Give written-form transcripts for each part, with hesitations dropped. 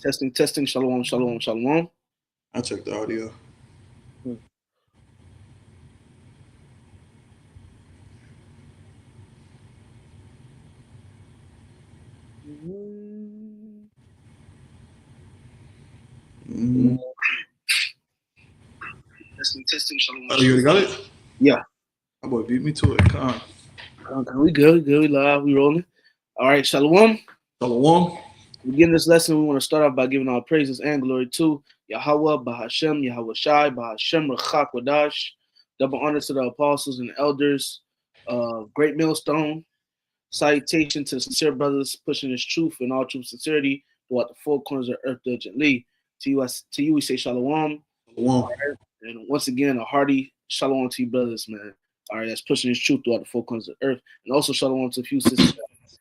Testing. Shalom. I checked the audio. Mm. Testing. Shalom. Oh, you already got it? Yeah. My boy beat me to it. Come on. Okay, we good. We live. We rolling. All right. Shalom. Shalom. To begin this lesson, we want to start off by giving our praises and glory to Yahweh, Bahashem, Yahweh Shai, Bahashem, Rachak, Wadash. Double honor to the apostles and elders. Great millstone. Salutation to the sincere brothers pushing this truth in all true sincerity throughout the four corners of earth diligently. To you, we say shalom. Shalom. And once again, a hearty shalom to you brothers, man. All right, that's pushing this truth throughout the four corners of earth. And also shalom to a few sisters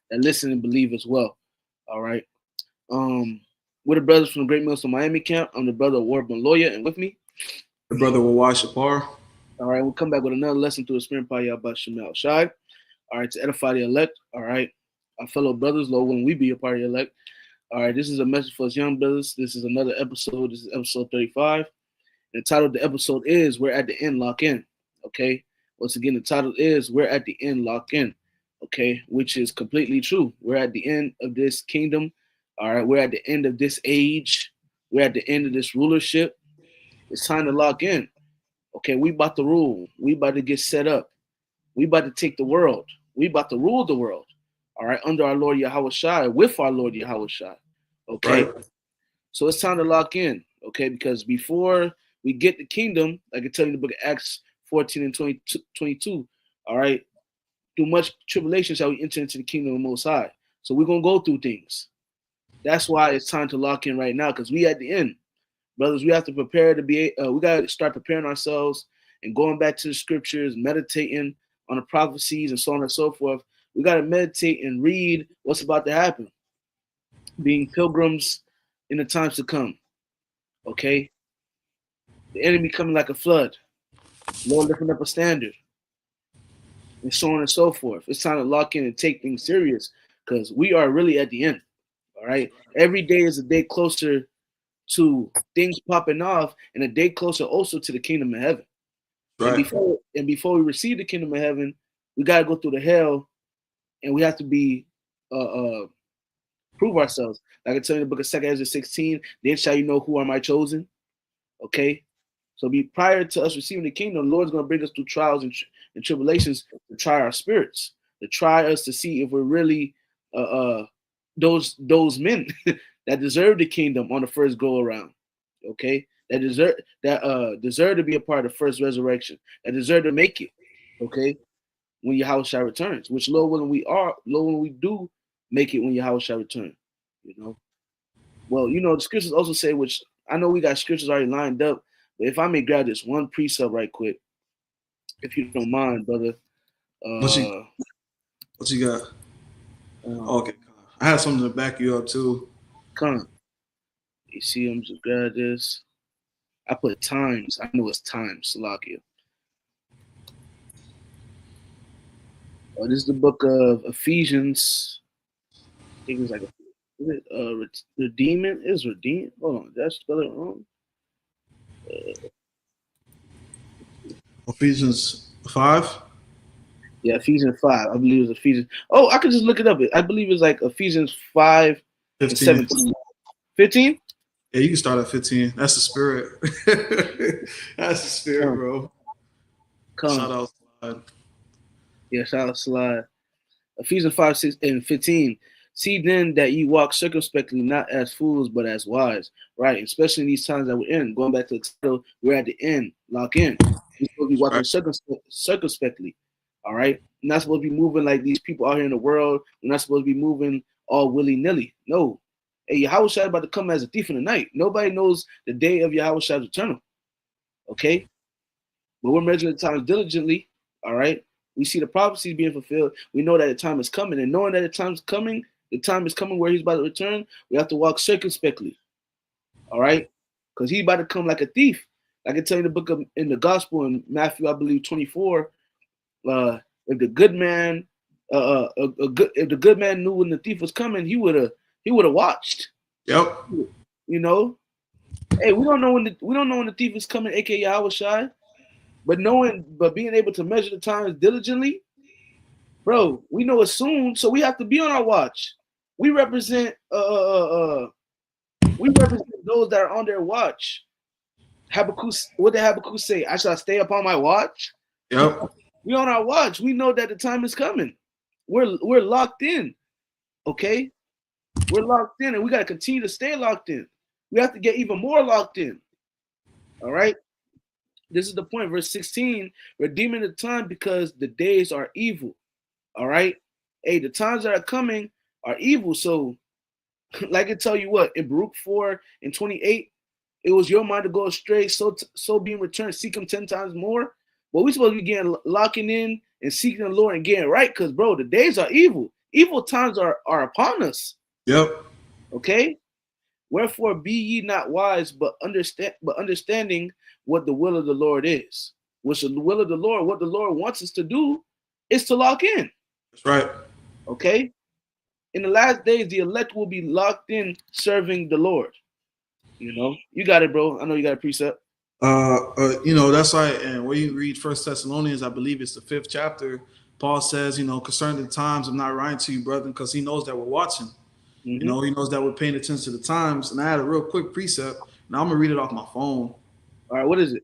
that listen and believe as well. All right. We're the brothers from the Great Millstone Miami camp. I'm the brother of Ward Lawyer, and with me, The brother will watch Shapar. all right, we'll come back with another lesson through the Spirit by Yahweh Shemel Shai. All right, to edify the elect. All right, our fellow brothers, Lord, when we be a part of the elect. All right, this is a message for us young brothers. This is another episode. This is episode 35. And the title of the episode is We're at the End, Lock In. Okay, once again, the title is We're at the End, Lock In. Okay, which is completely true. We're at the end of this kingdom. All right, we're at the end of this age. We're at the end of this rulership. It's time to lock in. Okay, we about to rule. We about to get set up. We about to take the world. We about to rule the world. All right, under our Lord Yahweh Shai, with our Lord Yahweh Shai. Okay, Right. so it's time to lock in. Okay, because before we get the kingdom, I can tell you in the book of Acts 14 and 22, all right, through much tribulation shall we enter into the kingdom of the Most High. So we're going to go through things. That's why it's time to lock in right now, because we at the end. Brothers, we have to prepare to be, we got to start preparing ourselves and going back to the scriptures, meditating on the prophecies and so on and so forth. We got to meditate and read what's about to happen. Being pilgrims in the times to come. Okay? The enemy coming like a flood. Lord lifting up a standard. And so on and so forth. It's time to lock in and take things serious because we are really at the end. All right. Every day is a day closer to things popping off and a day closer also to the kingdom of heaven. Right. And before we receive the kingdom of heaven, we gotta go through the hell and we have to be prove ourselves. Like I tell you in the book of 2 Ezra 16, then shall you know who are my chosen. Okay. So be prior to us receiving the kingdom, the Lord's gonna bring us through trials and tribulations to try our spirits, to try us to see if we're really those men that deserve the kingdom on the first go around. Okay, that deserve to be a part of the first resurrection, that deserve to make it. Okay, when Yahweh shall returns, which Lord willing we do make it when Yahweh shall return. You know, well, you know the scriptures also say, which I know we got scriptures already lined up, but if I may grab this one precept right quick, if you don't mind, brother. What you got? Okay. I have something to back you up too. Come. You see, I'm just grab this. I put times. I know it's times, Salakia. This is the book of Ephesians. I think it's like redeeming is redeemed. Hold on, did I spell it wrong? Ephesians 5. Yeah, Ephesians 5. I believe it's Ephesians. Oh, I could just look it up. I believe it's like Ephesians 5 and 17. 15? Yeah, you can start at 15. That's the spirit. That's the spirit, bro. Come. Shout out Slide. Yeah, shout out Slide. Ephesians 5, 6, and 15. See then that you walk circumspectly, not as fools, but as wise. Right? Especially in these times that we're in. Going back to the title, we're at the end. Lock in. We're supposed to be walking circumspectly. All right? We're not supposed to be moving like these people out here in the world. We're not supposed to be moving all willy-nilly. No. Hey, Yahweh Shai about to come as a thief in the night. Nobody knows the day of Yahweh Shai's return. Okay? But we're measuring the times diligently. All right? We see the prophecies being fulfilled. We know that the time is coming. And knowing that the time is coming where he's about to return, we have to walk circumspectly. All right? Because he's about to come like a thief. Like I tell you in the book of in the gospel in Matthew, I believe 24, if the good man, if the good man knew when the thief was coming, he would have he would have watched. Yep. You know, hey, we don't know when the thief is coming, aka Yahweh Shai, but being able to measure the times diligently, bro, we know it's soon, so we have to be on our watch. We represent those that are on their watch. Habakkuk, what did Habakkuk say? I shall stay upon my watch. Yep. We on our watch. We know that the time is coming. We're locked in. Okay? We're locked in, and we got to continue to stay locked in. We have to get even more locked in. All right? This is the point. Verse 16, redeeming the time because the days are evil. All right? Hey, the times that are coming are evil. So, like I tell you what, in Baruch 4 and 28, it was your mind to go astray, so being returned, seek him 10 times more. But we supposed to be getting locking in and seeking the Lord and getting right, because bro, the days are evil. Evil times are upon us. Yep. Okay? Wherefore be ye not wise, but understanding what the will of the Lord is. Which the will of the Lord, what the Lord wants us to do, is to lock in. That's right. Okay? In the last days, the elect will be locked in serving the Lord. You know, you got it, bro. I know you got a precept. That's why. And when you read First Thessalonians, I believe it's the 5th chapter. Paul says, concerning the times, I'm not writing to you, brethren, because he knows that we're watching. Mm-hmm. He knows that we're paying attention to the times. And I had a real quick precept. Now I'm gonna read it off my phone. All right, what is it?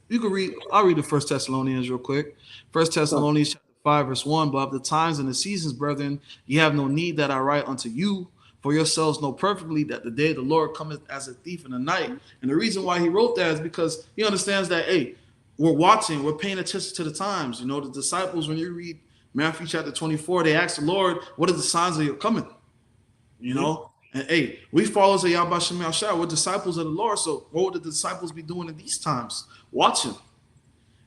You can read. I'll read the First Thessalonians real quick. First Thessalonians chapter 5, verse 1. But of the times and the seasons, brethren, ye have no need that I write unto you. For yourselves know perfectly that the day of the Lord cometh as a thief in the night. And the reason why he wrote that is because he understands that, hey, we're watching, we're paying attention to the times. The disciples, when you read Matthew chapter 24, they ask the Lord, what are the signs of your coming? And hey, we followers of Yahweh Shem Yahshua, we're disciples of the Lord. So what would the disciples be doing in these times? Watching.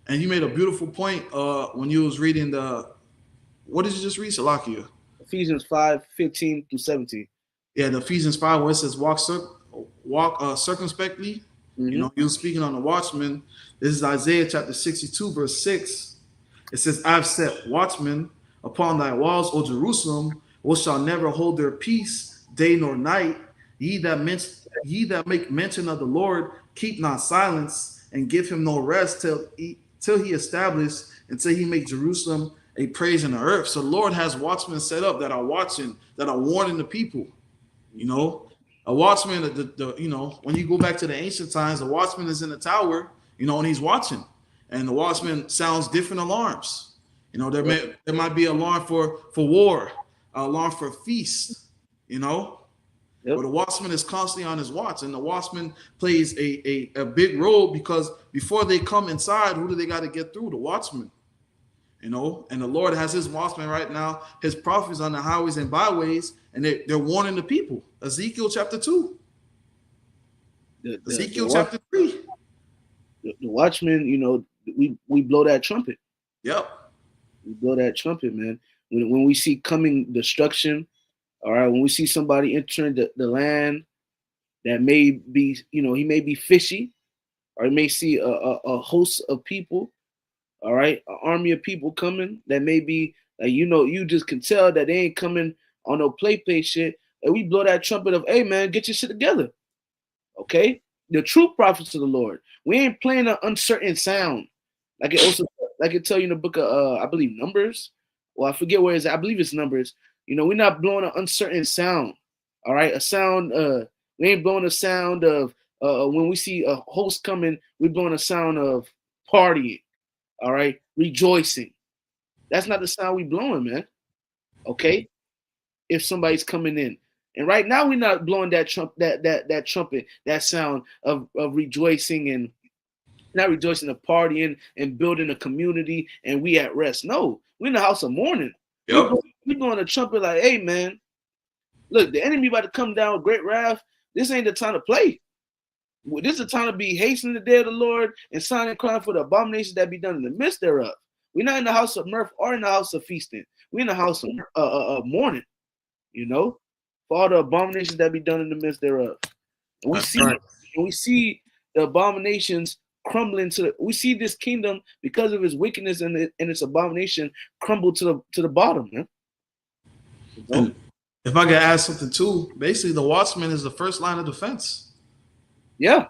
And you made a beautiful point when you was reading what did you just read, Salakia? Ephesians 5:15 through 17. Yeah, the Ephesians 5, where it says walk circumspectly. Mm-hmm. You were speaking on the watchman. This is Isaiah chapter 62, verse 6. It says, I've set watchmen upon thy walls, O Jerusalem, which shall never hold their peace, day nor night. Ye that make mention of the Lord, keep not silence, and give him no rest till he establish, until he make Jerusalem a praise in the earth. So the Lord has watchmen set up that are watching, that are warning the people. A watchman, when you go back to the ancient times, the watchman is in the tower, and he's watching, and the watchman sounds different alarms. There might be an alarm for war, an alarm for feast, But the watchman is constantly on his watch, and the watchman plays a big role, because before they come inside, who do they got to get through? The watchman. And the Lord has his watchmen right now, his prophets on the highways and byways, and they're warning the people. Ezekiel chapter 2. Ezekiel chapter 3. The watchmen, we blow that trumpet. Yep. We blow that trumpet, man. When we see coming destruction, all right, when we see somebody entering the land that may be, he may be fishy, or he may see a host of people, all right, an army of people coming that may be, you just can tell that they ain't coming on no play shit. And we blow that trumpet of, hey, man, get your shit together. Okay? The true prophets of the Lord. We ain't playing an uncertain sound. Like it tell you in the book of, I believe, Numbers. Well, I forget where it's at. I believe it's Numbers. We're not blowing an uncertain sound. All right? A sound, we ain't blowing a sound of, when we see a host coming, we're blowing a sound of partying. All right, rejoicing. That's not the sound we blowing, man. Okay, if somebody's coming in, and right now we're not blowing that that trumpet, that sound of rejoicing, and not rejoicing, of partying and building a community, and we at rest. No, we're in the house of mourning. Yep. We're blowing a trumpet like, hey, man, look, the enemy about to come down with great wrath. This ain't the time to play. This is the time to be hastening the day of the Lord and signing crying for the abominations that be done in the midst thereof. We're not in the house of mirth or in the house of feasting. We're in the house of mourning, for all the abominations that be done in the midst thereof. And we see the abominations crumbling we see this kingdom, because of its wickedness and its abomination, crumble to the bottom, man. If I could add something too, basically the watchman is the first line of defense. Yeah.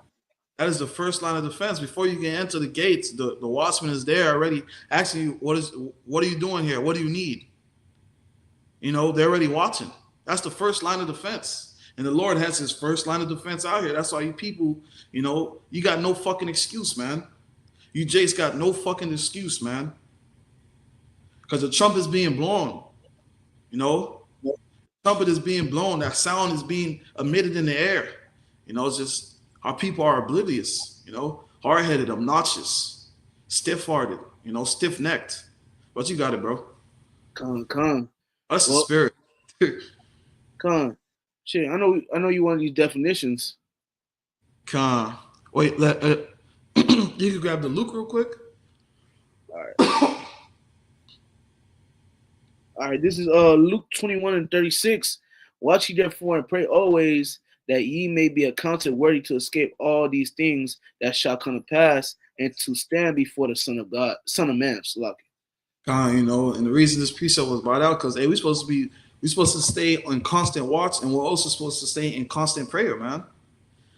That is the first line of defense. Before you can enter the gates, the watchman is there already asking you, what are you doing here? What do you need? You know, they're already watching. That's the first line of defense. And the Lord has his first line of defense out here. That's why you people, you know, you got no fucking excuse, man. You Jace got no fucking excuse, man. Because the trumpet is being blown. You know? The trumpet is being blown. That sound is being emitted in the air. You know, it's just our people are oblivious, you know, hard-headed, obnoxious, stiff-hearted, you know, stiff-necked. But you got it, bro. Come. That's the spirit. Come. Shit, I know you want these definitions. Come. Wait, you can grab the Luke real quick. All right. All right, this is Luke 21:36. Watch ye therefore and pray always that ye may be accounted worthy to escape all these things that shall come to pass and to stand before the Son of God, Son of Man. You know, and the reason this precept was brought out because we're supposed to stay on constant watch, and we're also supposed to stay in constant prayer, man.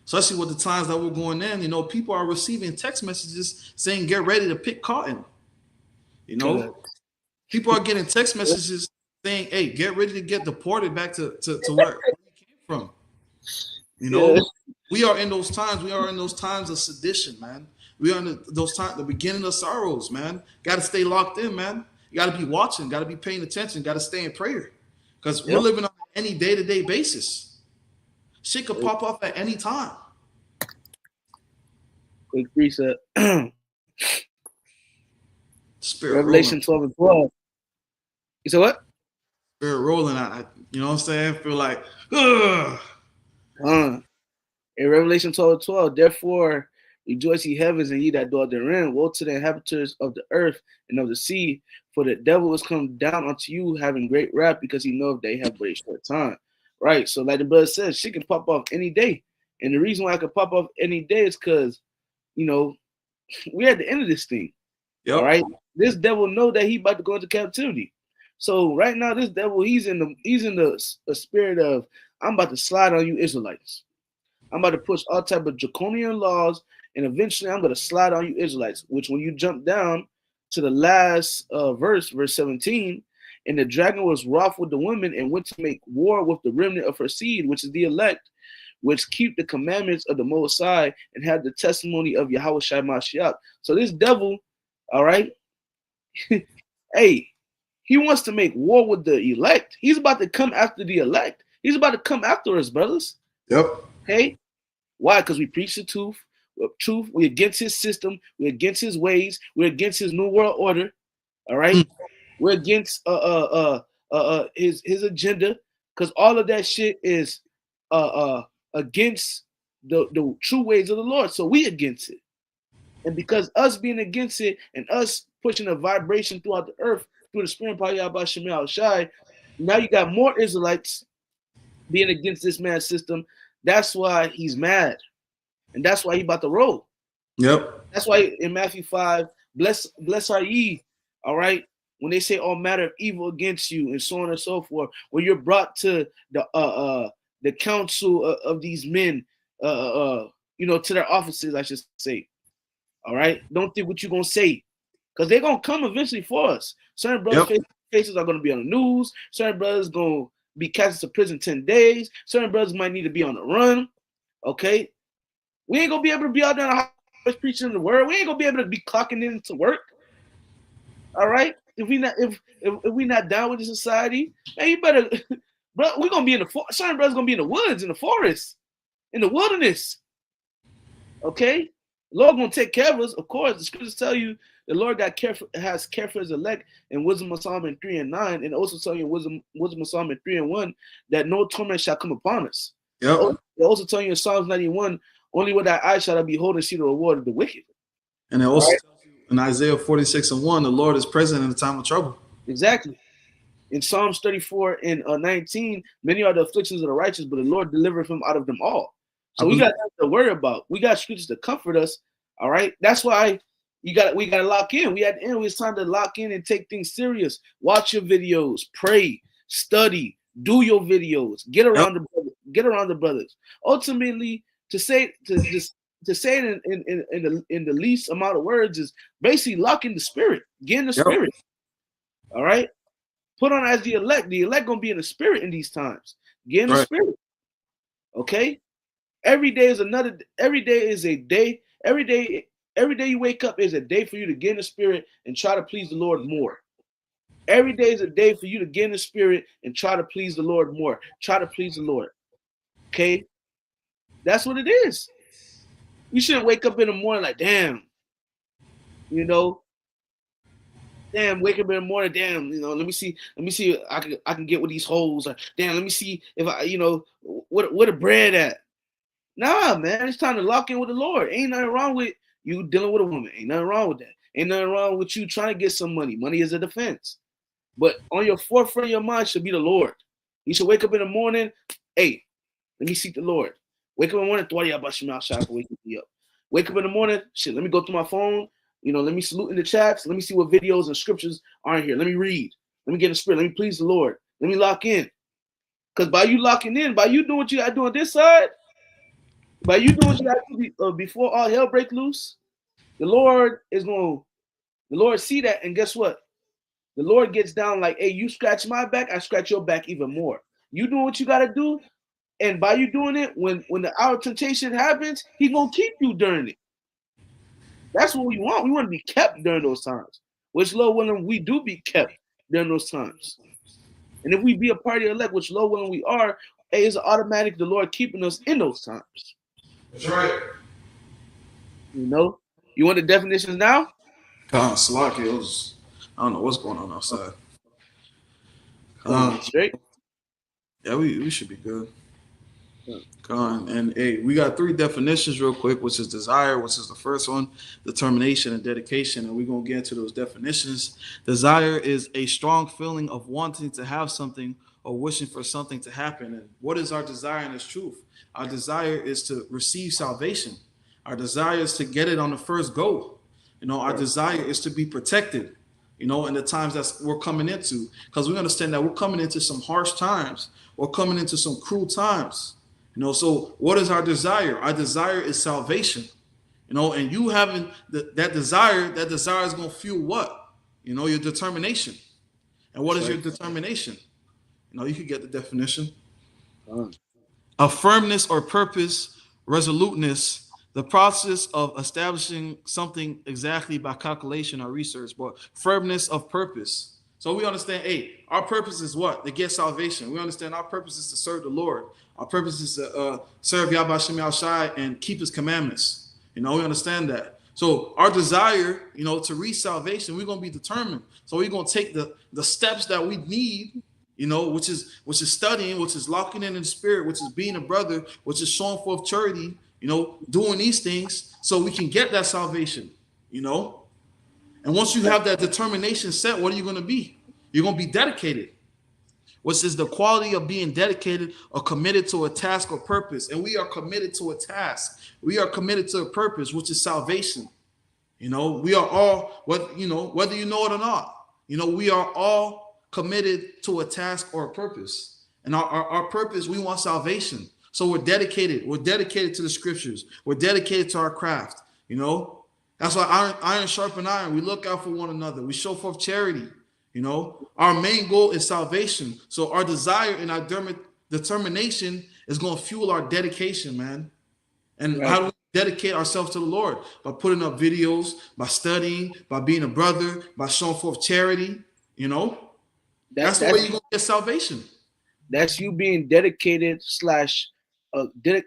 Especially with the times that we're going in, you know, people are receiving text messages saying, "Get ready to pick cotton." You know, people are getting text messages saying, "Hey, get ready to get deported back to where you came from." You know, we are in those times. We are in those times of sedition, man. We are in those times, the beginning of sorrows, man. Got to stay locked in, man. You got to be watching. Got to be paying attention. Got to stay in prayer because we're living on any day-to-day basis. Shit could pop up at any time. Quick reset. Spirit Revelation 12:12. You said what? Spirit rolling. You know what I'm saying? I feel like, ugh. In Revelation 12:12, therefore rejoice ye heavens and ye that dwell therein. Woe to the inhabitants of the earth and of the sea, for the devil is come down unto you having great wrath, because he knoweth they have but a short time. Right? So like the brother says, shit can pop off any day. And the reason why I could pop off any day is because, you know, we're at the end of this thing. Yep. All right. This devil know that he about to go into captivity. So right now, this devil, he's in the spirit of, I'm about to slide on you Israelites. I'm about to push all type of draconian laws, and eventually I'm going to slide on you Israelites, which when you jump down to the last verse 17, and the dragon was wroth with the woman and went to make war with the remnant of her seed, which is the elect, which keep the commandments of the Most High and have the testimony of Yahweh Shai Mashiach. So this devil, all right, hey, he wants to make war with the elect. He's about to come after the elect. He's about to come after us, brothers. Yep. Hey, why? Because we preach the truth. We're against his system. We're against his ways. We're against his new world order. All right. We're against his agenda, because all of that shit is against the true ways of the Lord. So we against it. And because us being against it and us pushing a vibration throughout the earth through the spirit of Yahweh Shemel Shai, now you got more Israelites being against this man's system. That's why he's mad. And that's why he about to roll. Yep. That's why in Matthew 5, bless are ye, all right? When they say all matter of evil against you and so on and so forth, when you're brought to the council of these men, you know, to their offices, I should say. All right? Don't think what you're going to say, because they're going to come eventually for us. Certain brothers' faces are going to be on the news. Certain brothers going to be cast to prison 10 days. Certain brothers might need to be on the run. Okay? We ain't going to be able to be out there in the house preaching the word. We ain't going to be able to be clocking into work. All right? If we not down with the society, man, you better, bro, we're going to be in the forest. Certain brothers going to be in the woods, in the forest, in the wilderness. Okay? The Lord going to take care of us. Of course, the scriptures tell you the Lord has care for his elect in Wisdom of Solomon 3:9, and also tell you in Wisdom of Solomon 3:1 that no torment shall come upon us. Yep. They also tell you in Psalms 91, only with thy eyes shall I behold and see the reward of the wicked. And it also tells you in Isaiah 46:1, the Lord is present in the time of trouble. Exactly. In Psalms 34:19, many are the afflictions of the righteous, but the Lord delivereth him out of them all. So we got nothing to worry about. We got scriptures to comfort us. All right. That's why we got to lock in. We at the end, it's time to lock in and take things serious. Watch your videos, pray, study, Do your videos. Get Yep. around the brothers. Ultimately, to say it in the least amount of words is basically lock in the spirit. Get in the Yep. spirit. All right. Put on as the elect. The elect gonna be in the spirit in these times. Get in the Right. spirit. Okay. Every day is another. Every day is a day. Every day you wake up is a day for you to get in the spirit and try to please the Lord more. Every day is a day for you to get in the spirit and try to please the Lord more. Try to please the Lord. Okay? That's what it is. You shouldn't wake up in the morning like, damn, you know, wake up in the morning, damn, let me see if I can get with these hoes. Or, damn, let me see if I, where the bread at. Nah, man, it's time to lock in with the Lord. Ain't nothing wrong with you dealing with a woman. Ain't nothing wrong with that. Ain't nothing wrong with you trying to get some money. Money is a defense. But on your forefront of your mind should be the Lord. You should wake up in the morning, hey, let me seek the Lord. Wake up in the morning, wake me up. Wake up in the morning, shit, let me go through my phone, let me salute in the chats, let me see what videos and scriptures are in here. Let me read. Let me get in the spirit. Let me please the Lord. Let me lock in. Because by you locking in, by you doing what you got to do on this side, by you doing what you got to do before all hell break loose, the Lord see that, and guess what? The Lord gets down like, hey, you scratch my back, I scratch your back even more. You doing what you got to do, and by you doing it, when the hour of temptation happens, He gonna keep you during it. That's what we want. We want to be kept during those times. Which, Lord willing, we do be kept during those times. And if we be a part of the elect, which, Lord willing, we are, hey, it's automatic the Lord keeping us in those times. That's right. You want the definitions now? Salaki, I don't know what's going on outside. Straight? Yeah, we should be good. And hey, we got 3 definitions real quick, which is desire, which is the first one, determination and dedication. And we're going to get into those definitions. Desire is a strong feeling of wanting to have something or wishing for something to happen. And what is our desire in this truth? Our desire is to receive salvation. Our desire is to get it on the first go. Our desire is to be protected, in the times that we're coming into, because we understand that we're coming into some harsh times. We're coming into some cruel times. So what is our desire? Our desire is salvation. And you having that desire is going to fuel what? Your determination. And what is your determination? You could get the definition. A firmness or purpose, resoluteness, the process of establishing something exactly by calculation or research, but firmness of purpose. So we understand, hey, our purpose is what? To get salvation. We understand our purpose is to serve the Lord. Our purpose is to serve Yahweh Shem Shai and keep His commandments. We understand that. So our desire, to reach salvation, we're going to be determined. So we're going to take the steps that we need, which is studying, which is locking in the spirit, which is being a brother, which is showing forth charity, doing these things so we can get that salvation, And once you have that determination set, what are you going to be? You're going to be dedicated, which is the quality of being dedicated or committed to a task or purpose. And we are committed to a task. We are committed to a purpose, which is salvation. We are all, whether you know it or not, we are all committed to a task or a purpose. And our purpose, we want salvation. So we're dedicated. We're dedicated to the scriptures. We're dedicated to our craft. That's why iron sharpen iron. We look out for one another. We show forth charity. Our main goal is salvation. So our desire and our determination is going to fuel our dedication, man. And how do we dedicate ourselves to the Lord? By putting up videos, by studying, by being a brother, by showing forth charity. That's the way you're going to get salvation. That's you being dedicated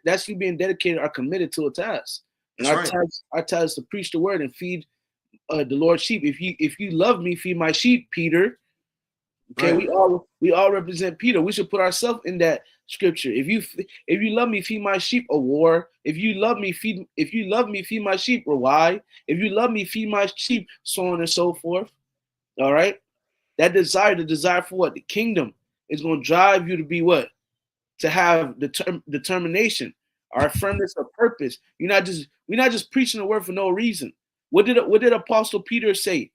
that's you being dedicated or committed to a task. And our task is to preach the word and feed the Lord's sheep. If you love me, feed my sheep, Peter. Okay, right. we all represent Peter. We should put ourselves in that scripture. If you love me, feed my sheep, a war. If you love me, feed my sheep, or why? If you love me, feed my sheep, so on and so forth. All right. That the desire for what? The kingdom is going to drive you to be what? To have determination, our firmness of purpose. We're not just preaching the word for no reason. What did Apostle Peter say?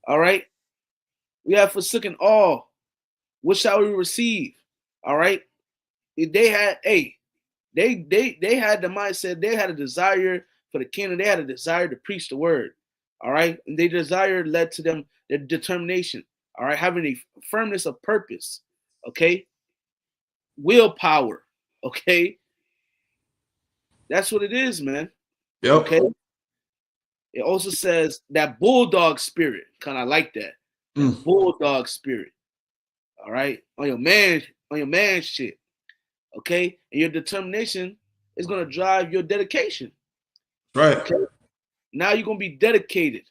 All right. We have forsaken all what shall we receive? All right. They had they had the mindset, they had a desire for the kingdom, they had a desire to preach the word. All right. And their desire led to them their determination. All right, having a firmness of purpose. Okay. Willpower. Okay. That's what it is, man. Yep. Okay. It also says that bulldog spirit. Kind of like that. Bulldog spirit. All right. On your man shit. Okay. And your determination is gonna drive your dedication. Right. Okay. Now you're gonna be dedicated.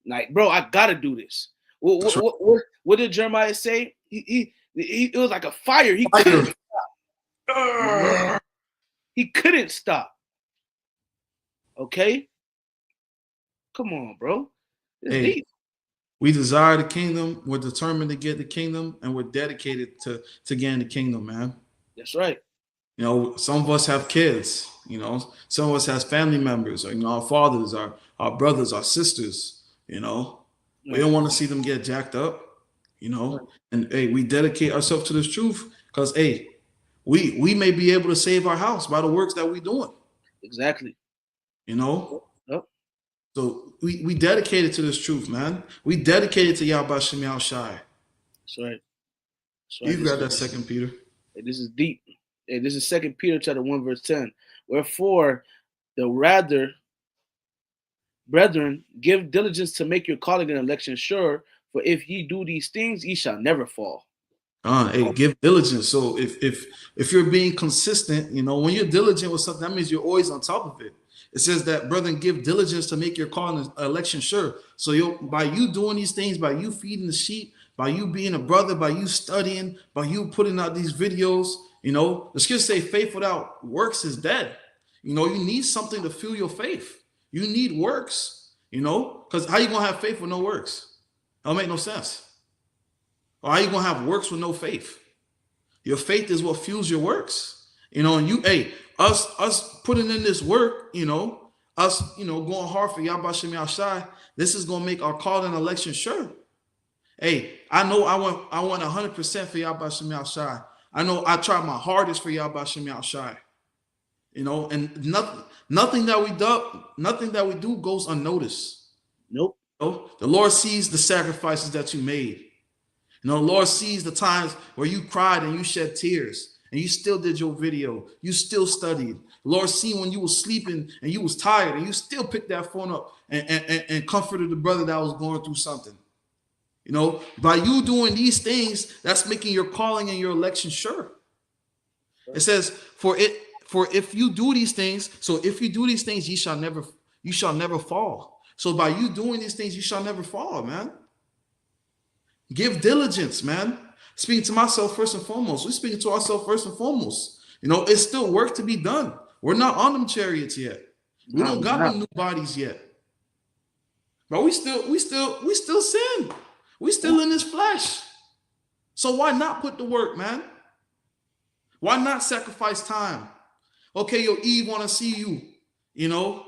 Like, bro, I gotta do this. What did Jeremiah say? It was like a fire. He couldn't stop. He couldn't stop. Okay? Come on, bro. It's deep. We desire the kingdom. We're determined to get the kingdom, and we're dedicated to gain the kingdom, man. That's right. You know, some of us have kids. You know, some of us has family members, or, you know, our fathers, our brothers, our sisters. You know, we don't want to see them get jacked up. You know, and hey, we dedicate ourselves to this truth because hey, we may be able to save our house by the works that we're doing. Exactly. You know. Yep. So we dedicated to this truth, man. We dedicated to Yahweh Shem Yahushai. That's right. You got that 2 Peter. This is deep. This is 2 Peter chapter 1, verse 10. Wherefore, the rather, brethren, give diligence to make your calling and election sure. For if ye do these things, ye shall never fall. Hey, give diligence. So if you're being consistent, you know, when you're diligent with something, that means you're always on top of it. It says that, brethren, give diligence to make your calling and election sure. So by you doing these things, by you feeding the sheep, by you being a brother, by you studying, by you putting out these videos, you know, the scriptures say faith without works is dead. You know, you need something to fuel your faith. You need works, you know, because how you going to have faith with no works? That'll make no sense. Or how you going to have works with no faith? Your faith is what fuels your works. You know, and us putting in this work, you know, us, you know, going hard for Yahweh Shem Yahushai, this is going to make our call and election sure. Hey, I know I want 100% for Yahweh Shem Yahushai. I know I tried my hardest for Yahweh Shem Yahushai. You know, and nothing that we do goes unnoticed. Nope. You know, the Lord sees the sacrifices that you made. You know, the Lord sees the times where you cried and you shed tears and you still did your video. You still studied. The Lord see when you were sleeping and you was tired and you still picked that phone up and comforted the brother that was going through something. You know, by you doing these things, that's making your calling and your election sure. It says, for if you do these things, ye shall never fall. So by you doing these things, you shall never fall, man. Give diligence, man. Speaking to myself first and foremost. We're speaking to ourselves first and foremost. You know, it's still work to be done. We're not on them chariots yet. We don't got them new bodies yet. But we still sin. We still in this flesh. So why not put the work, man? Why not sacrifice time? Okay, your Eve want to see you, you know?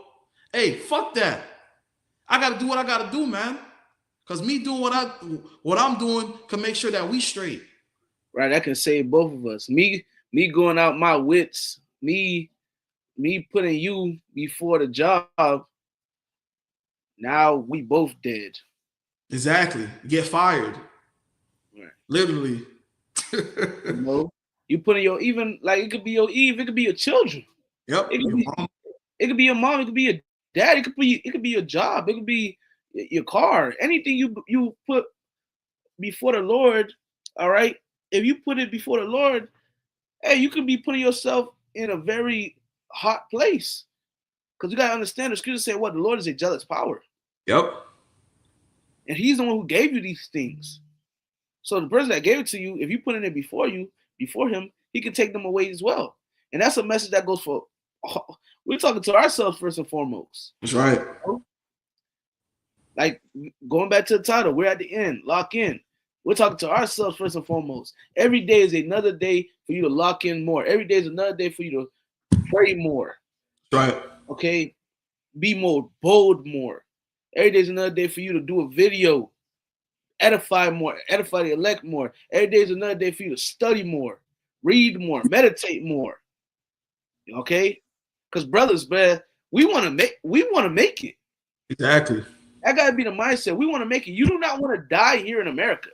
Hey, fuck that. I got to do what I got to do, man. Because me doing what I'm doing can make sure that we straight. Right, that can save both of us. Me going out my wits, me putting you before the job. Now we both dead. Exactly. Get fired. Right. Literally. You know, you put in your, even like it could be your Eve, it could be your children. Yep. It could be your mom, it could be your dad, it could be your job, it could be your car, anything you put before the Lord. All right, if you put it before the Lord, hey, you could be putting yourself in a very hot place, because you gotta understand the scripture say what the Lord is a jealous power. Yep. And he's the one who gave you these things. So the person that gave it to you, if you put it in before him, he can take them away as well. And that's a message that goes for, we're talking to ourselves first and foremost. That's right. Like going back to the title, we're at the end, lock in. We're talking to ourselves first and foremost. Every day is another day for you to lock in more. Every day is another day for you to pray more. Right. Okay? Be more bold more. Every day is another day for you to do a video edify more, edify the elect more. Every day is another day for you to study more, read more, meditate more. Okay? Because brothers, man, we want to make it. Exactly. That gotta be the mindset. We want to make it. You do not want to die here in America.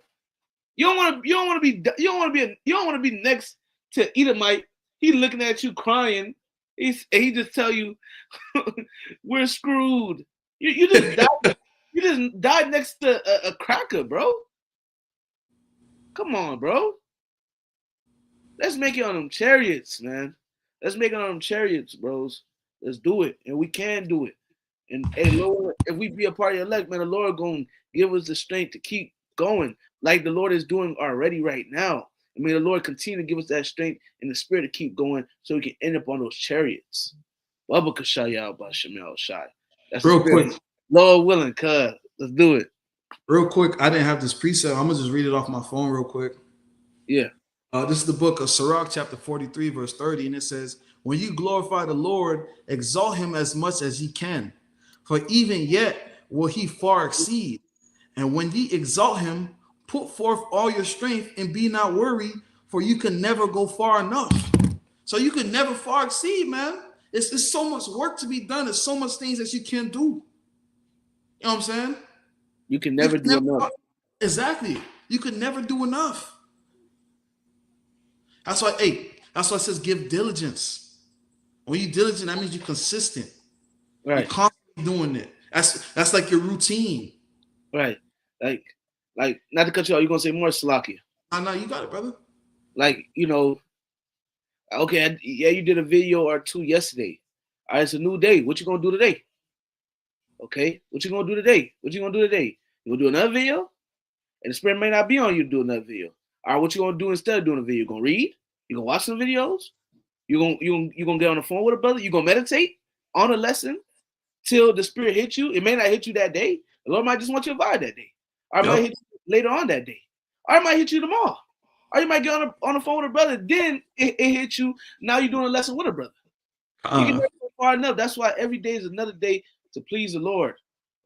You don't want to be next to Edomite. He looking at you crying. He just tell you we're screwed. You just died. You just died next to a cracker, bro. Come on, bro. Let's make it on them chariots, man. Let's make it on them chariots, bros. Let's do it, and we can do it. And hey, Lord, if we be a part of your elect, man, the Lord gonna give us the strength to keep going, like the Lord is doing already right now. And may the Lord continue to give us that strength and the spirit to keep going, so we can end up on those chariots. That's Real quick, Lord willing, cuz let's do it. Real quick, I didn't have this precept. I'm gonna just read it off my phone real quick. Yeah. This is the book of Sirach, chapter 43, verse 30, and it says, "When you glorify the Lord, exalt him as much as ye can, for even yet will he far exceed. And when ye exalt him, put forth all your strength and be not worried, for you can never go far enough." So you can never far exceed, man. It's so much work to be done. There's so much things that you can't do. You know what I'm saying? You can never do enough. Exactly. You can never do enough. That's why it says give diligence. When you're diligent, that means you're consistent. Right. You're constantly doing it. That's like your routine. Right. Like not to cut you off, you're gonna say more, Salakia. No, you got it, brother. Like, okay, you did a video or two yesterday. All right, it's a new day. What you gonna do today? Okay, what you gonna do today? You gonna do another video? And the spirit may not be on you to do another video. All right, what you gonna do instead of doing a video? You gonna read? You gonna watch some videos? You gonna get on the phone with a brother? You gonna meditate on a lesson till the spirit hits you? It may not hit you that day. The Lord might just want you to vibe that day. Or it might hit you later on that day. Or it might hit you tomorrow. Or you might get on the phone with a brother. Then it hits you. Now you're doing a lesson with a brother. You can never go far enough. That's why every day is another day to please the Lord.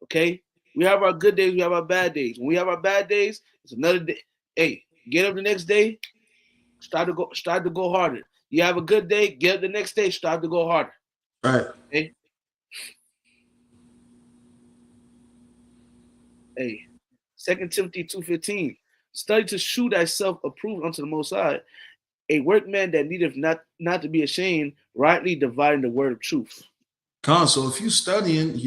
Okay? We have our good days. We have our bad days. When we have our bad days, it's another day. Hey, get up the next day. Strive to go harder. You have a good day. Get up the next day. Strive to go harder. Right. Okay? Hey, 2 Timothy 2:15. Study to shew thyself approved unto the Most High, a workman that needeth not to be ashamed, rightly dividing the word of truth. So if you studying,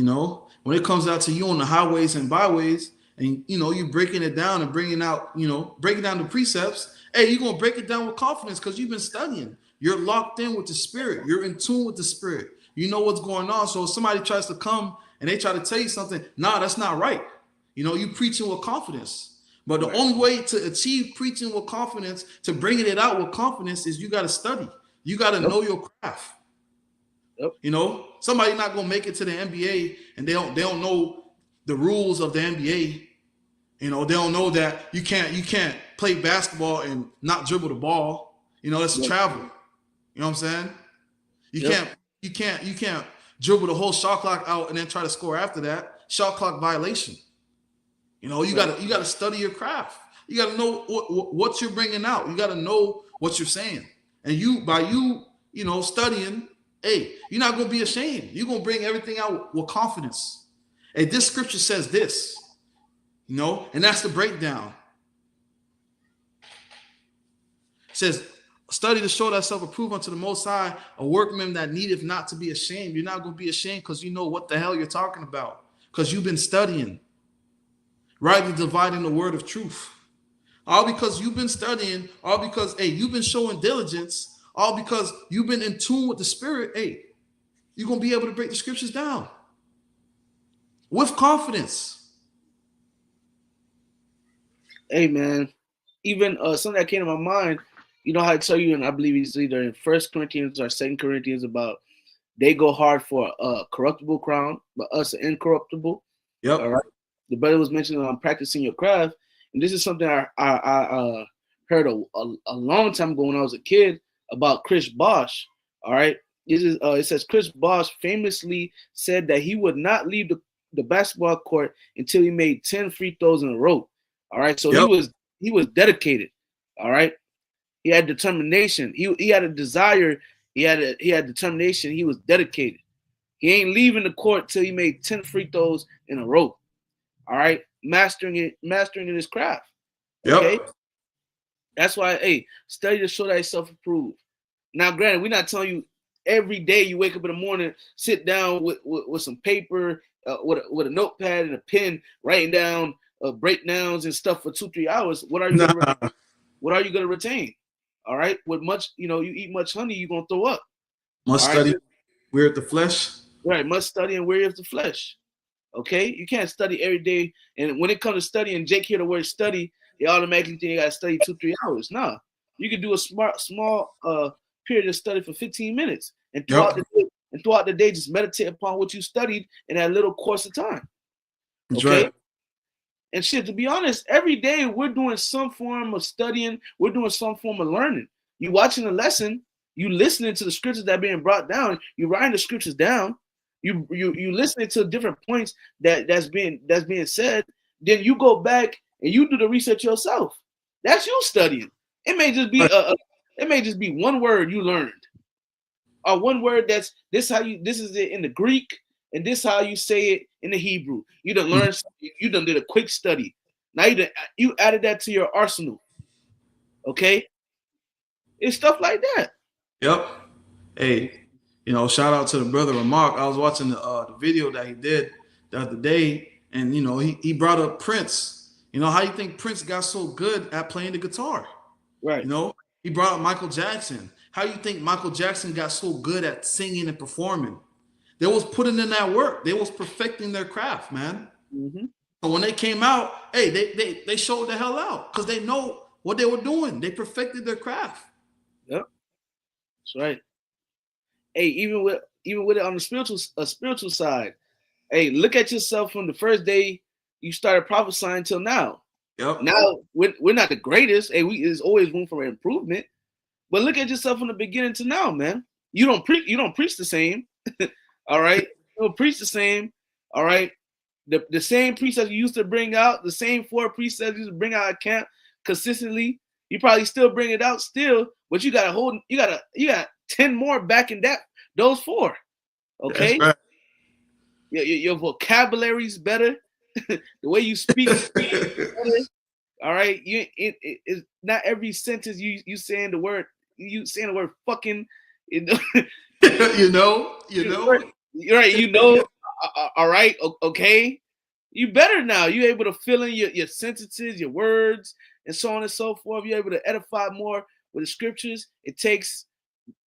when it comes out to you on the highways and byways, and you breaking it down and breaking down the precepts, hey, you're gonna break it down with confidence because you've been studying. You're locked in with the spirit. You're in tune with the spirit. You know what's going on. So if somebody tries to come and they try to tell you something, nah, that's not right. You preaching with confidence. But the only way to achieve preaching with confidence, to bringing it out with confidence, is you got to study. You got to know your craft. Yep. Somebody not gonna make it to the NBA and they don't know the rules of the NBA. They don't know that you can't play basketball and not dribble the ball. That's travel. You know what I'm saying? You can't dribble the whole shot clock out and then try to score after that. Shot clock violation. You gotta study your craft. You gotta know what you're bringing out. You gotta know what you're saying. And by studying, hey, you're not gonna be ashamed. You're gonna bring everything out with confidence. Hey, this scripture says this, and that's the breakdown. It says, study to show thyself approved unto the Most High, a workman that needeth not to be ashamed. You're not gonna be ashamed because you know what the hell you're talking about, because you've been studying. Rightly dividing the word of truth. All because you've been studying, all because, hey, you've been showing diligence, all because you've been in tune with the spirit, hey, you're going to be able to break the scriptures down with confidence. Hey, man, even something that came to my mind, how I tell you, and I believe it's either in 1 Corinthians or 2 Corinthians about they go hard for a corruptible crown, but us an incorruptible. Yep. All right. The brother was mentioning on practicing your craft, and this is something I heard a long time ago when I was a kid about Chris Bosh. All right, it says Chris Bosh famously said that he would not leave the basketball court until he made 10 free throws in a row. All right. So Yep. he was dedicated. All right. He had determination. He had a desire. He had determination. He was dedicated. He ain't leaving the court till he made 10 free throws in a row. All right. Mastering in his craft. Okay. Yep. That's why, hey, study to show thyself approved. Now, granted, we're not telling you every day you wake up in the morning, sit down with some paper, with a notepad and a pen, writing down breakdowns and stuff for 2-3 hours. What are you gonna retain? All right. With much, you eat much honey, you're gonna throw up. Much study, weary of the flesh. Right. Much study and weary of the flesh. Okay. You can't study every day. And when it comes to studying, Jake hear the word study, they automatically think you gotta study 2-3 hours. Nah. You can do a small period of study for 15 minutes. And throughout the day, just meditate upon what you studied in that little course of time. Okay. Right. And shit, to be honest, every day we're doing some form of studying, we're doing some form of learning. You watching a lesson, you listening to the scriptures that are being brought down, you writing the scriptures down, you listening to different points that's being said, then you go back and you do the research yourself. That's you studying. It may just be one word you learned. Or one word this is it in the Greek, and this how you say it in the Hebrew. You done learned, you done did a quick study. Now you added that to your arsenal. Okay? It's stuff like that. Yep. Hey, shout out to the brother Remark. I was watching the video that he did the other day, and he brought up Prince. How you think Prince got so good at playing the guitar? Right. He brought up Michael Jackson. How you think Michael Jackson got so good at singing and performing? They was putting in that work. They was perfecting their craft, man. Mm-hmm. So when they came out, hey, they showed the hell out because they know what they were doing. They perfected their craft. Yep, that's right. Hey, even with it on the spiritual side, hey, look at yourself from the first day you started prophesying till now. Yep. Now we're not the greatest. Hey, there's always room for improvement. But look at yourself from the beginning to now, man. You don't preach the same. All right. You don't preach the same. All right. The same precepts you used to bring out, the same 4 precepts you used to bring out at camp consistently. You probably still bring it out still, but you got 10 more back in those 4. Okay. Right. Your vocabulary's better. The way you speak is better. All right. It's not every sentence you saying the word. You saying the word fucking, you know. Right. All right. Okay. You better now. You're able to fill in your sentences, your words, and so on and so forth. You're able to edify more with the scriptures. It takes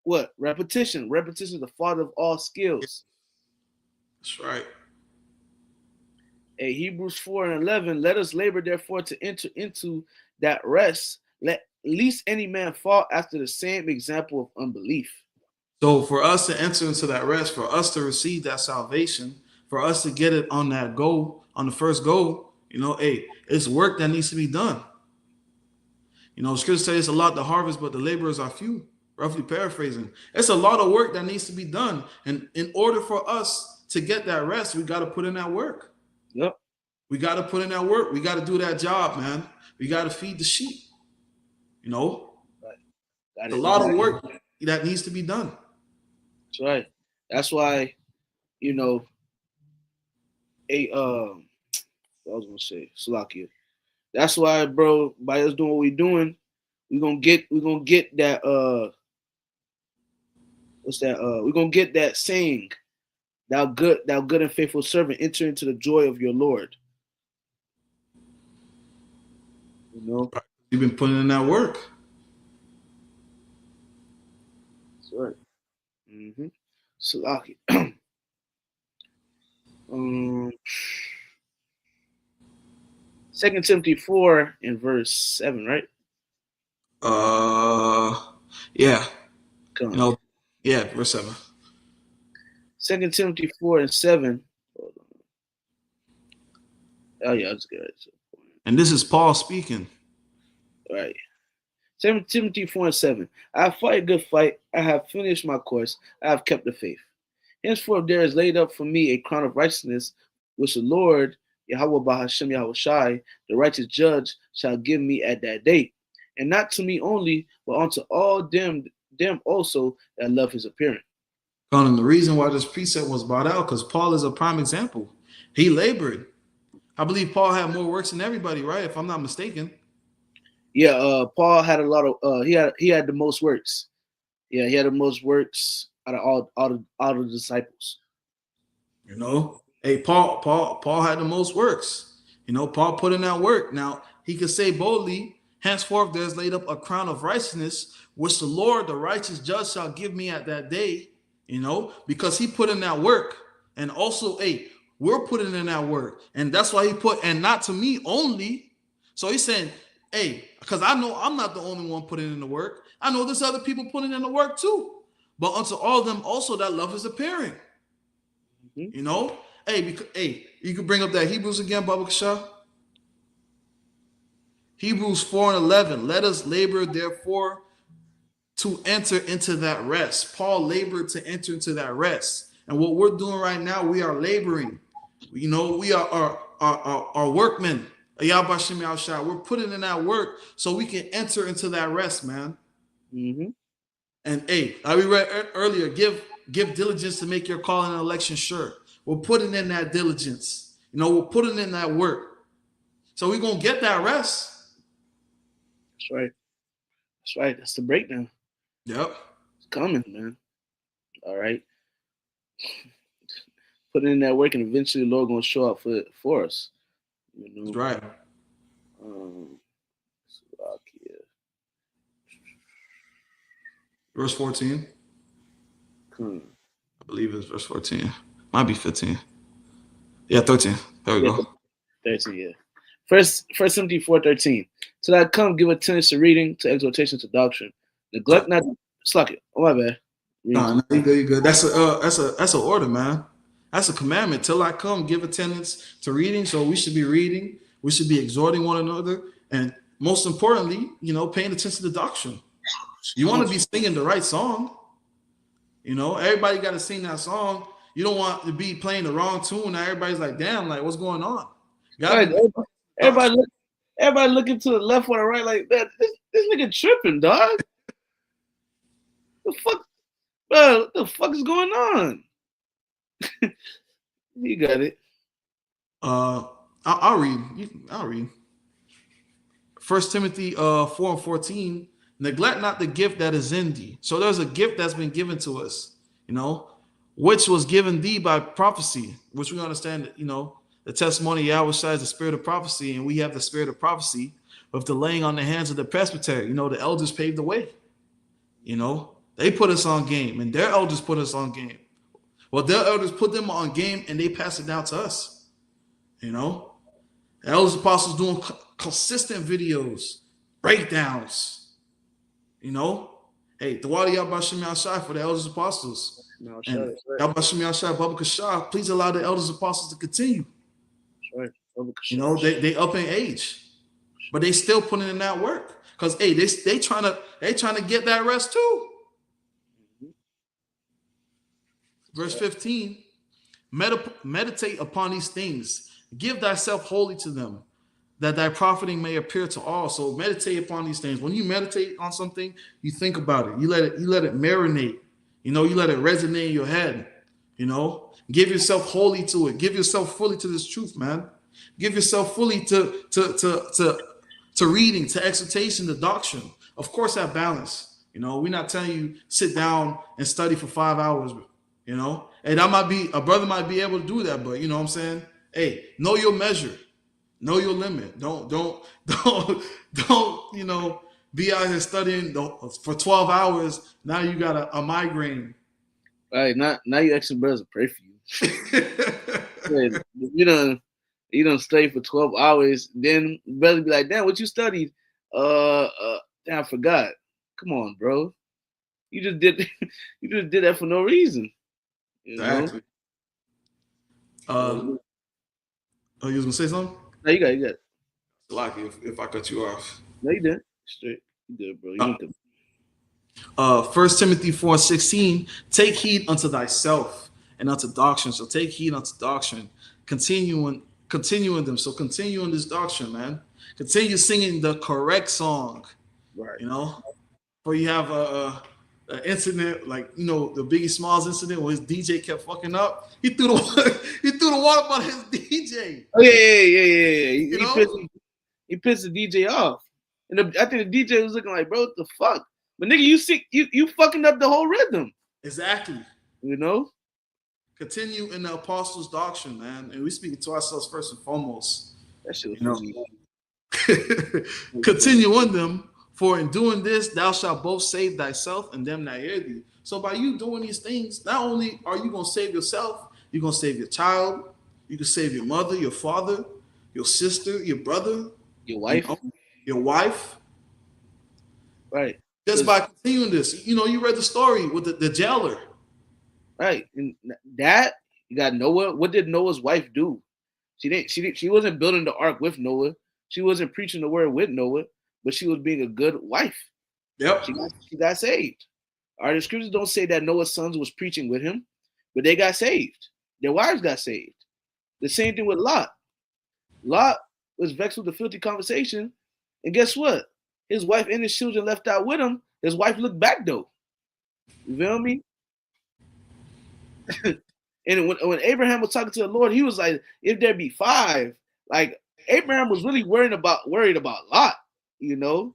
what? Repetition. Repetition is the father of all skills. That's right. Hebrews 4:11. Let us labor, therefore, to enter into that rest. Let least any man fall after the same example of unbelief. So for us to enter into that rest, for us to receive that salvation, for us to get it on that goal, on the first goal, it's work that needs to be done. Scripture says it's a lot to harvest, but the laborers are few. Roughly paraphrasing, it's a lot of work that needs to be done, and in order for us to get that rest, we got to put in that work. Yep. We got to put in that work. We got to do that job, man. We got to feed the sheep. Right. A lot of work that needs to be done. That's right. That's why, I was gonna say, Salakia. That's why, bro, by us doing what we're doing, we're gonna get that we're gonna get that saying, thou good and faithful servant, enter into the joy of your Lord. You've been putting in that work. That's right. Mm-hmm. Salakia. 2 Timothy 4 in verse 7, right? Yeah. Verse 7. 2 Timothy 4:7. Oh yeah, that's good. And this is Paul speaking. Right. 2 Timothy 4:7. I have fought a good fight. I have finished my course. I have kept the faith. Henceforth there is laid up for me a crown of righteousness, which the Lord, Yahweh Bahashem Yahweh Shai, the righteous judge, shall give me at that day. And not to me only, but unto all them also that love his appearing. And the reason why this precept was brought out, because Paul is a prime example. He labored. I believe Paul had more works than everybody, right? If I'm not mistaken. Yeah, Paul had a lot of he had the most works. Yeah, he had the most works out of all the disciples. You know, hey, Paul had the most works. You know, Paul put in that work. Now he could say boldly, henceforth there's laid up a crown of righteousness, which the Lord, the righteous judge, shall give me at that day. You know, because he put in that work. And also, hey, we're putting in that work. And that's why he put, and not to me only. So he's saying, hey, because I know I'm not the only one putting in the work. I know there's other people putting in the work too. But unto all of them also that love is appearing. Mm-hmm. You know, hey, you can bring up that Hebrews again, Baba Kasha. Hebrews 4:11. Let us labor, therefore, to enter into that rest. Paul labored to enter into that rest. And what we're doing right now, we are laboring. You know, we are our workmen. We're putting in that work so we can enter into that rest, man. Mm-hmm. And hey, like we read earlier, give diligence to make your calling and election sure. We're putting in that diligence. You know, we're putting in that work. So we're going to get that rest. That's right. That's right. That's the breakdown. Yep. It's coming, man. All right. Putting in that work, and eventually the Lord going to show up for us. You know? That's right. Verse 14. I believe it's verse 14. Might be 15. Yeah, 13. There we go. 13, yeah. First Timothy 4:13. So that come give attendance to reading, to exhortation, to doctrine. Neglect not. Suck it. Oh, my bad. No, you good. That's an order, man. That's a commandment. Till I come, give attendance to reading. So we should be reading. We should be exhorting one another, and most importantly, you know, paying attention to doctrine. You want to be singing the right song. You know, everybody got to sing that song. You don't want to be playing the wrong tune. Now everybody's like, damn, like what's going on? Right. Everybody looking to the left or the right like that. This nigga tripping, dog. The fuck, bro? What the fuck is going on? You got it. I'll read. 1 Timothy 4:14. Neglect not the gift that is in thee. So there's a gift that's been given to us, you know, which was given thee by prophecy, which we understand, you know, the testimony of Yahweh Shai is the spirit of prophecy, and we have the spirit of prophecy with the laying on the hands of the presbytery. You know, the elders paved the way. You know, they put us on game, and their elders put us on game. Well, their elders put them on game, and they pass it down to us. You know, the elders apostles doing consistent videos, breakdowns. You know, hey, the Wadi Yabashim Yashai for the elders apostles. No, and Yabashim Yashai, Baba Kashah, please allow the elders apostles to continue. Right. You know, they up in age, but they still putting in that work. Because hey, they trying to get that rest too. Verse 15, meditate upon these things, give thyself wholly to them, that thy profiting may appear to all. So meditate upon these things. When you meditate on something, you think about it. You let it marinate. You know, you let it resonate in your head. You know, give yourself wholly to it. Give yourself fully to this truth, man. Give yourself fully to reading, to exhortation, to doctrine. Of course, that balance. You know, we're not telling you sit down and study for 5 hours. You know, and a brother might be able to do that, but you know what I'm saying? Hey, know your measure. Know your limit. Don't, you know, be out here studying for 12 hours. Now you got a migraine. Right. Now you asking brothers to pray for you. You don't study for 12 hours. Then brother be like, damn, what you studied? Damn, I forgot. Come on, bro. You just did that for no reason. Exactly. Oh, you was gonna say something? No, you got it. Like if I cut you off. No, you did. Straight. You did, bro. You did. 1 Timothy 4:16, take heed unto thyself and unto doctrine. So take heed unto doctrine, continuing continue in them. So continue in this doctrine, man. Continue singing the correct song. Right. You know, before you have a incident like the Biggie Smalls incident where his DJ kept fucking up. He threw the water bottle at his DJ. Oh yeah. He pissed the DJ off, and I think the DJ was looking like, bro, what the fuck? But nigga, you sick, you fucking up the whole rhythm. Exactly. You know. Continue in the apostles' doctrine, man, and we speaking to ourselves first and foremost. That shit was Continue in them. For in doing this, thou shalt both save thyself and them that hear thee. So by you doing these things, not only are you going to save yourself, you're going to save your child. You can save your mother, your father, your sister, your brother, your wife. Your wife. Right. Just by continuing this. You read the story with the jailer. Right. And that, you got Noah. What did Noah's wife do? She wasn't building the ark with Noah. She wasn't preaching the word with Noah. But she was being a good wife. Yep. She got saved. All right, the scriptures don't say that Noah's sons was preaching with him, but they got saved. Their wives got saved. The same thing with Lot. Lot was vexed with the filthy conversation, and guess what? His wife and his children left out with him. His wife looked back though. You feel me? And when Abraham was talking to the Lord, he was like, "If there be 5," like Abraham was really worried about Lot. You know,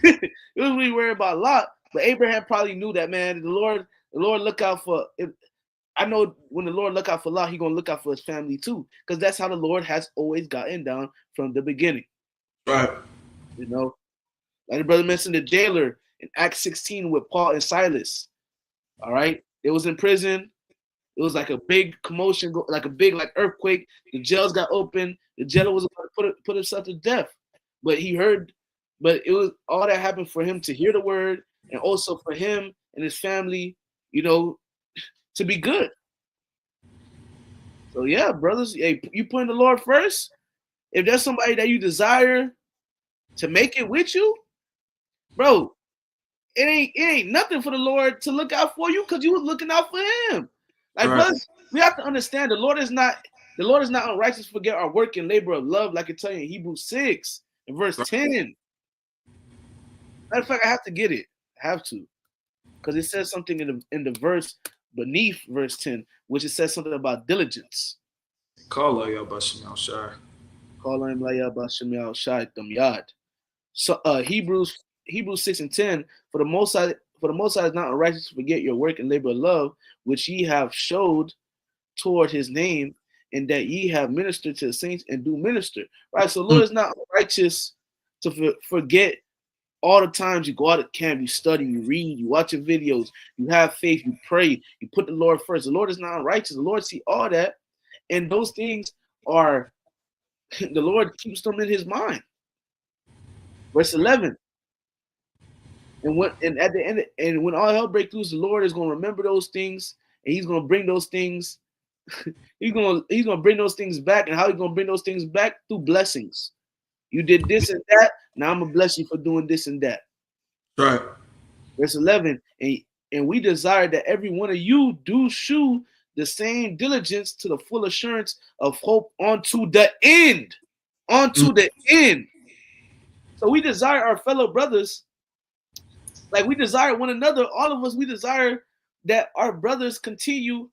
he was really worried about Lot, but Abraham probably knew that, man. The Lord look out for. I know when the Lord look out for Lot, He gonna look out for his family too, because that's how the Lord has always gotten down from the beginning. Right. You know, like the brother mentioned the jailer in Acts 16 with Paul and Silas. All right, they was in prison. It was like a big commotion, like a big earthquake. The jails got open. The jailer was about to put himself to death, but it was all that happened for him to hear the word, and also for him and his family, to be good. So yeah, brothers, hey, you putting the Lord first. If there's somebody that you desire to make it with you, bro, it ain't nothing for the Lord to look out for you, because you was looking out for Him. Like, right. Brothers, we have to understand the Lord is not unrighteous to forget our work and labor of love, like it tells you in Hebrews 6 and verse 10. Matter of fact, I have to get it. I have to. Because it says something in the verse beneath verse 10, which it says something about diligence. So Hebrews 6 and 10, for the Most High is not unrighteous to forget your work and labor of love, which ye have showed toward his name, and that ye have ministered to the saints and do minister. Right? So Lord is not righteous to forget all the times you go out of camp, you study, you read, you watch your videos, you have faith, you pray, you put the Lord first. The Lord is not unrighteous. The Lord see all that, and those things are, the Lord keeps them in his mind. Verse 11. And at the end, and when all hell breaks loose, the Lord is going to remember those things, and he's going to bring those things. he's going to bring those things back. And how he's going to bring those things back? Through blessings. You did this and that. Now I'm going to bless you for doing this and that. Right. Verse 11. And we desire that every one of you do shew the same diligence to the full assurance of hope unto the end. Unto the end. So we desire our fellow brothers, like we desire one another, all of us, we desire that our brothers continue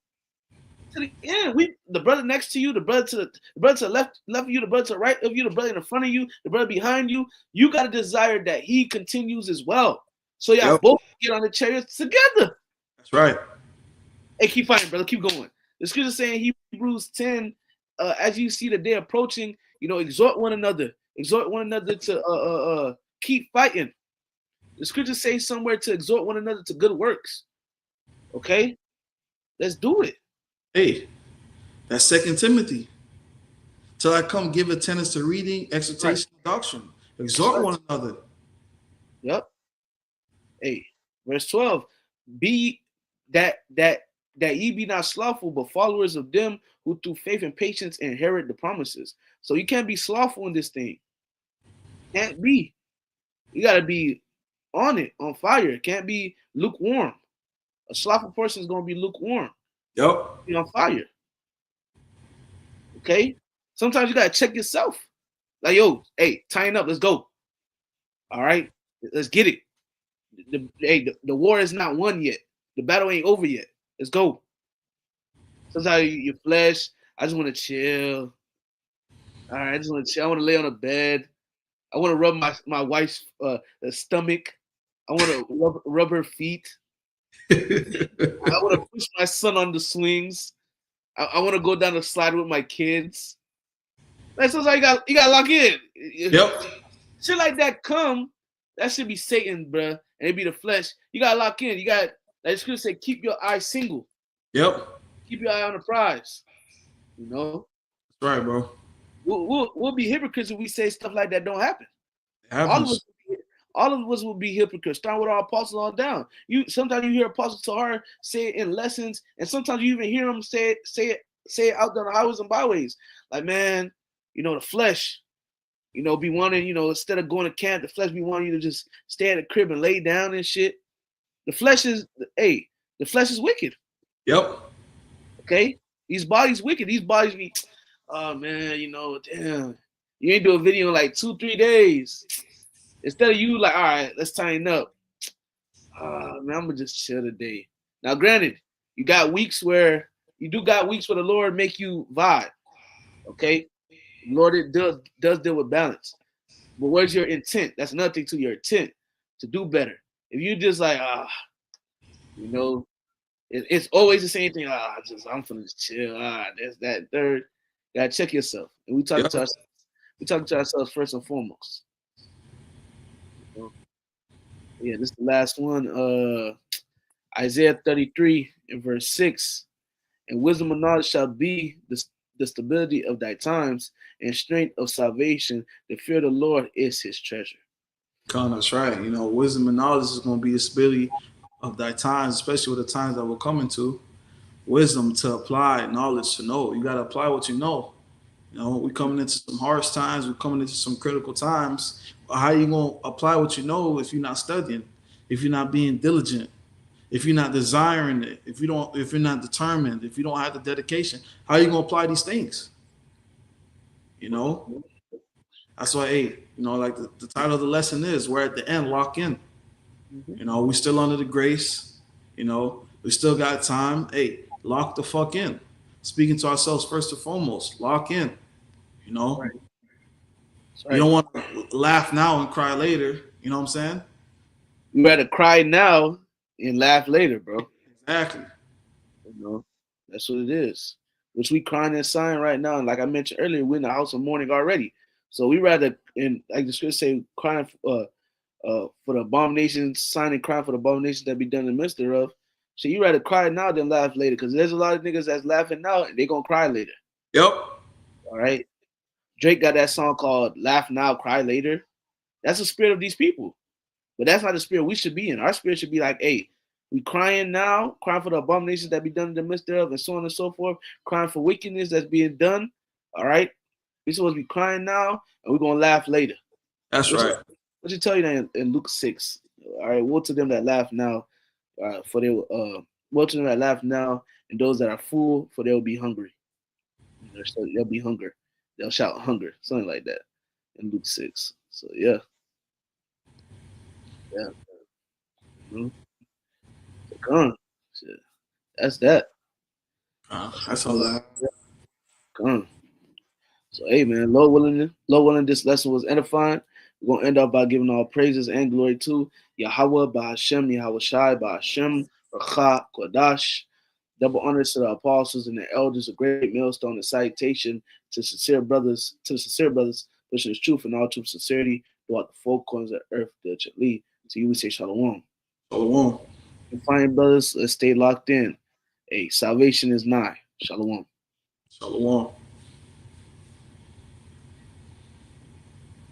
to the end. The brother next to you, the brother to the left of you, the brother to the right of you, the brother in front of you, the brother behind you, you got to desire that he continues as well. So y'all both get on the chariots together. That's right. Hey, keep fighting, brother. Keep going. The scripture is saying Hebrews 10, as you see the day approaching, exhort one another to keep fighting. The scriptures say somewhere to exhort one another to good works. Okay? Let's do it. Hey, that's 2 Timothy. Till I come give attendance to reading, exhortation, and doctrine. Exhort one another. Yep. Hey, verse 12. Be that ye be not slothful, but followers of them who through faith and patience inherit the promises. So you can't be slothful in this thing. Can't be. You got to be on it, on fire. It can't be lukewarm. A slothful person is going to be lukewarm. Yep. Be on fire. Okay? Sometimes you gotta check yourself. Like, yo, hey, tighten up, let's go. All right, let's get it. The war is not won yet. The battle ain't over yet. Let's go. Sometimes your flesh, I just want to chill. All right, I just want to chill. I want to lay on a bed. I want to rub my wife's stomach. I want to rub her feet. I want to push my son on the swings. I want to go down the slide with my kids. That's sometimes you got to lock in. Yep. Shit like that come. That should be Satan, bruh. And it be the flesh. You got to lock in. You got, like the scripture say, keep your eye single. Yep. Keep your eye on the prize. You know? That's right, bro. We'll be hypocrites if we say stuff like that don't happen. It happens. All of us will be hypocrites, starting with our apostles on down. Sometimes you hear Apostle Tahar say it in lessons, and sometimes you even hear him say it out there on the highways and byways. Like, man, the flesh, be wanting, instead of going to camp, the flesh be wanting you to just stay at the crib and lay down and shit. The flesh is wicked. Yep. Okay? These bodies wicked. These bodies be, oh man, damn. You ain't do a video in like 2-3 days. Instead of you like, all right, let's tighten up. Man, I'm gonna just chill today. Now, granted, you got weeks where the Lord make you vibe. Okay? Lord, it does deal with balance. But where's your intent? That's another thing too, your intent to do better. If you just like, it's always the same thing. I'm finna just chill. That's that third. You gotta check yourself. And we talking to ourselves first and foremost. Yeah, this is the last one. Isaiah 33 and verse 6. And wisdom and knowledge shall be the stability of thy times, and strength of salvation. The fear of the Lord is his treasure. That's right. Wisdom and knowledge is going to be the stability of thy times, especially with the times that we're coming to. Wisdom to apply, knowledge to know. You got to apply what you know. We're coming into some harsh times. We're coming into some critical times. How are you going to apply what you know if you're not studying, if you're not being diligent, if you're not desiring it, if you're not determined, if you don't have the dedication? How are you going to apply these things? That's why, like the title of the lesson is, we're at the end, lock in. We still under the grace. We still got time. Hey, lock the fuck in. Speaking to ourselves first and foremost, lock in. Right. You don't want to laugh now and cry later. You know what I'm saying? You rather cry now and laugh later, bro. Exactly. That's what it is. Which we crying and sighing right now. And like I mentioned earlier, we're in the house of mourning already. So we rather, like the scripture say, crying for the abominations, sighing and crying for the abominations that be done in the midst thereof. So you rather cry now than laugh later, because there's a lot of niggas that's laughing now and they're gonna cry later. Yep. All right. Drake got that song called Laugh Now, Cry Later. That's the spirit of these people. But that's not the spirit we should be in. Our spirit should be like, hey, we crying now, crying for the abominations that be done in the midst thereof, and so on and so forth, crying for wickedness that's being done. All right. We're supposed to be crying now, and we're gonna laugh later. That's right. What you tell you that in Luke 6. All right, woe to them that laugh now, for they woe to them that laugh now, and those that are full, for they will be hungry. They'll be hunger. They'll shout hunger, something like that, in Luke 6. So yeah. Come on. That's that. That's all that. Come on. So hey man, Lord willing, this lesson was edifying. We're gonna end up by giving all praises and glory to Yahweh, Bahashem, Yahweh Shai, Bahashem, Racha, Kodash. Double honors to the apostles and the elders, a great millstone, and citation to the sincere brothers, pushing the truth and all truth sincerity throughout the four corners of earth that should lead. To you we say shalom. Shalom. And fine brothers, let's stay locked in. Hey, salvation is nigh. Shalom. Shalom.